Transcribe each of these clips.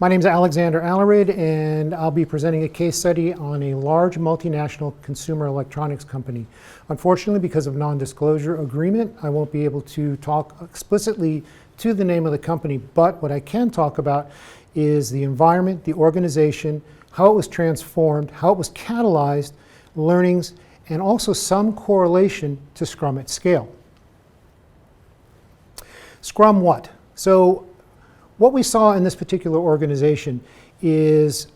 My name is Alexander Alarid, and I'll be presenting a case study on a large multinational consumer electronics company. Unfortunately, because of non-disclosure agreement, I won't be able to talk explicitly to the name of the company, but what I can talk about is the environment, the organization, how it was transformed, how it was catalyzed, learnings, and also some correlation to Scrum at scale. Scrum what? So what we saw in this particular organization is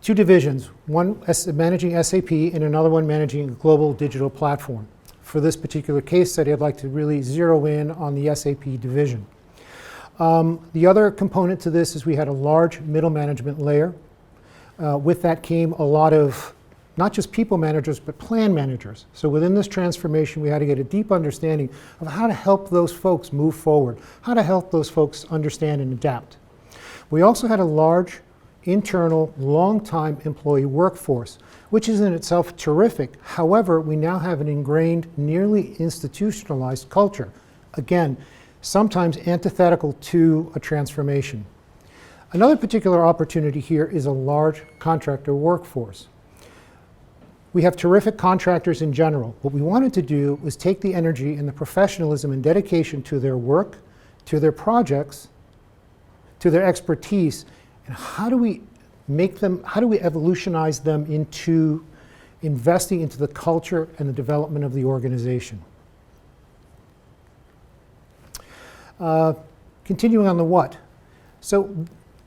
two divisions, one managing SAP and another one managing a global digital platform. For this particular case study, I'd like to really zero in on the SAP division. The other component to this is we had a large middle management layer. With that came a lot of not just people managers, but plan managers. So within this transformation, we had to get a deep understanding of how to help those folks move forward, how to help those folks understand and adapt. We also had a large, internal, long-time employee workforce, which is in itself terrific. However, we now have an ingrained, nearly institutionalized culture. Again, sometimes antithetical to a transformation. Another particular opportunity here is a large contractor workforce. We have terrific contractors in general. What we wanted to do was take the energy and the professionalism and dedication to their work, to their projects, to their expertise, and how do we evolutionize them into investing into the culture and the development of the organization. Continuing on the what. So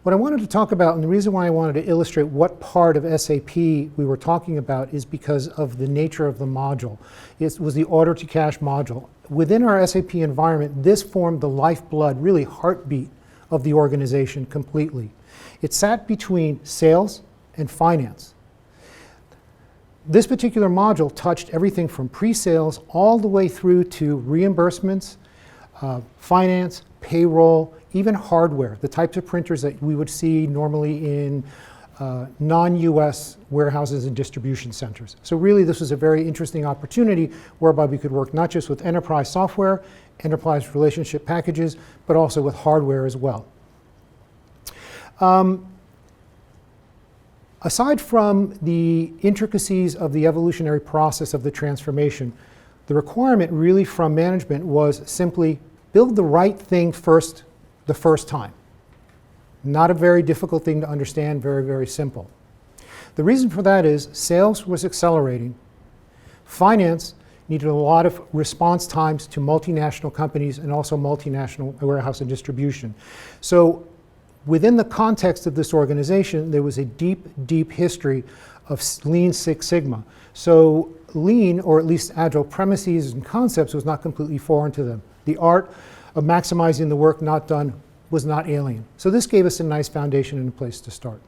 what I wanted to talk about, and the reason why I wanted to illustrate what part of SAP we were talking about, is because of the nature of the module. It was the order to cash module. Within our SAP environment, this formed the lifeblood, really heartbeat of the organization completely. It sat between sales and finance. This particular module touched everything from pre-sales all the way through to reimbursements, finance, payroll, even hardware, the types of printers that we would see normally in non-US warehouses and distribution centers. So really this was a very interesting opportunity whereby we could work not just with enterprise software, enterprise relationship packages, but also with hardware as well. Aside from the intricacies of the evolutionary process of the transformation, the requirement really from management was simply build the right thing first, the first time. Not a very difficult thing to understand, very, very simple. The reason for that is sales was accelerating. Finance needed a lot of response times to multinational companies and also multinational warehouse and distribution. So within the context of this organization, there was a deep, deep history of Lean Six Sigma. So Lean, or at least agile premises and concepts, was not completely foreign to them. The art of maximizing the work not done was not alien. So this gave us a nice foundation and a place to start.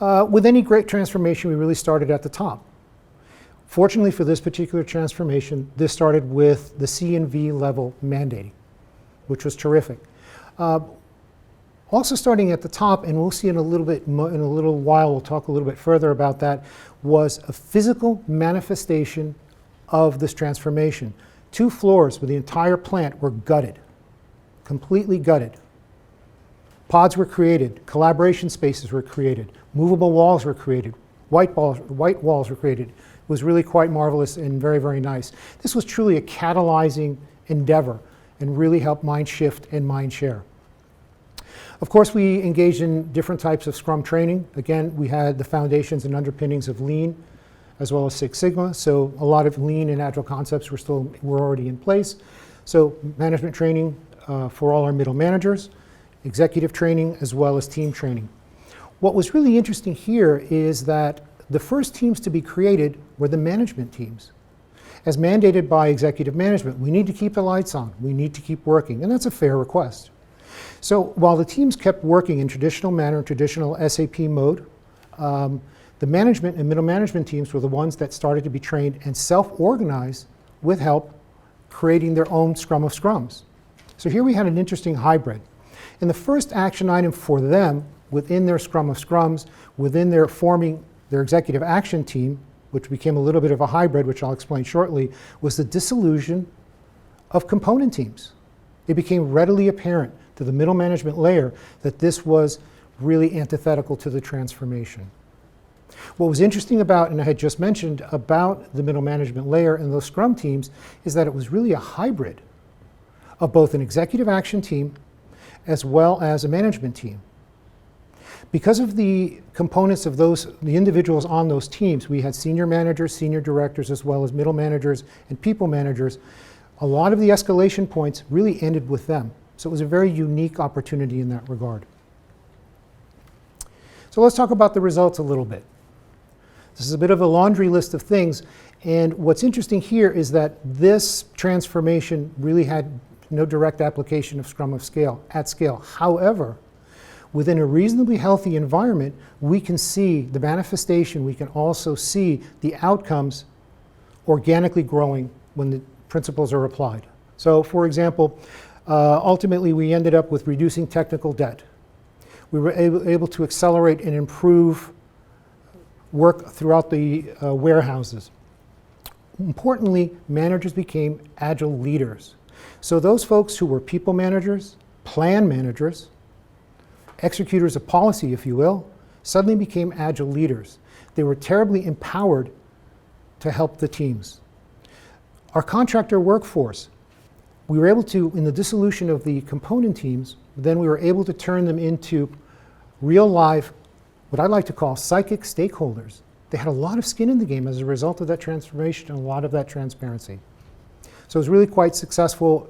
With any great transformation, we really started at the top. Fortunately for this particular transformation, this started with the C and V level mandating, which was terrific. Also starting at the top, and we'll see in a little while, we'll talk a little bit further about that, was a physical manifestation of this transformation. 2 floors with the entire plant were gutted, completely gutted. Pods were created, collaboration spaces were created, movable walls were created, white walls were created. It was really quite marvelous and very, very nice. This was truly a catalyzing endeavor and really helped mind shift and mind share. Of course, we engaged in different types of Scrum training. Again, we had the foundations and underpinnings of Lean, as well as Six Sigma. So a lot of Lean and Agile concepts were already in place. So management training for all our middle managers, executive training, as well as team training. What was really interesting here is that the first teams to be created were the management teams. As mandated by executive management, we need to keep the lights on, we need to keep working, and that's a fair request. So while the teams kept working in traditional manner, traditional SAP mode, the management and middle management teams were the ones that started to be trained and self-organize with help creating their own Scrum of Scrums. So here we had an interesting hybrid. And the first action item for them within their Scrum of Scrums, within their forming their executive action team, which became a little bit of a hybrid, which I'll explain shortly, was the dissolution of component teams. It became readily apparent to the middle management layer that this was really antithetical to the transformation. What was interesting about, and I had just mentioned, about the middle management layer and those Scrum teams is that it was really a hybrid of both an executive action team as well as a management team. Because of the components of the individuals on those teams, we had senior managers, senior directors, as well as middle managers and people managers. A lot of the escalation points really ended with them. So it was a very unique opportunity in that regard. So let's talk about the results a little bit. This is a bit of a laundry list of things, and what's interesting here is that this transformation really had no direct application of Scrum of Scale at scale. However, within a reasonably healthy environment, we can see the manifestation, we can also see the outcomes organically growing when the principles are applied. So for example, ultimately we ended up with reducing technical debt. We were able to accelerate and improve work throughout the warehouses. Importantly, managers became agile leaders. So those folks who were people managers, plan managers, executors of policy, if you will, suddenly became agile leaders. They were terribly empowered to help the teams. Our contractor workforce, we were able to, in the dissolution of the component teams, then we were able to turn them into real live, what I like to call psychic stakeholders. They had a lot of skin in the game as a result of that transformation and a lot of that transparency. So it was really quite successful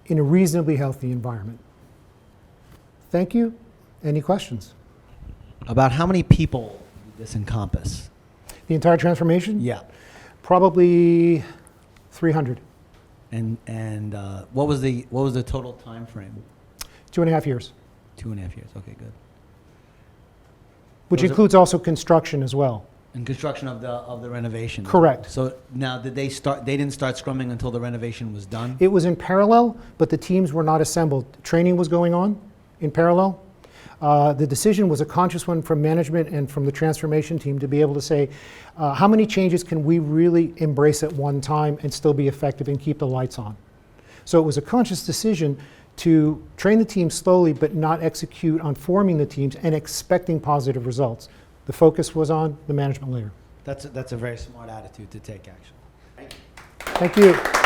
in a reasonably healthy environment. Thank you. Any questions? About how many people did this encompass? The entire transformation? Yeah. Probably 300. And what was the total time frame? 2.5 years. 2.5 years. Okay, good. Which includes also construction as well. And construction of the renovation. Correct. So now, did they start? They didn't start scrumming until the renovation was done. It was in parallel, but the teams were not assembled. Training was going on in parallel. The decision was a conscious one from management and from the transformation team to be able to say, how many changes can we really embrace at one time and still be effective and keep the lights on? So it was a conscious decision to train the team slowly but not execute on forming the teams and expecting positive results. The focus was on the management layer. That's a very smart attitude to take, actually. Thank you.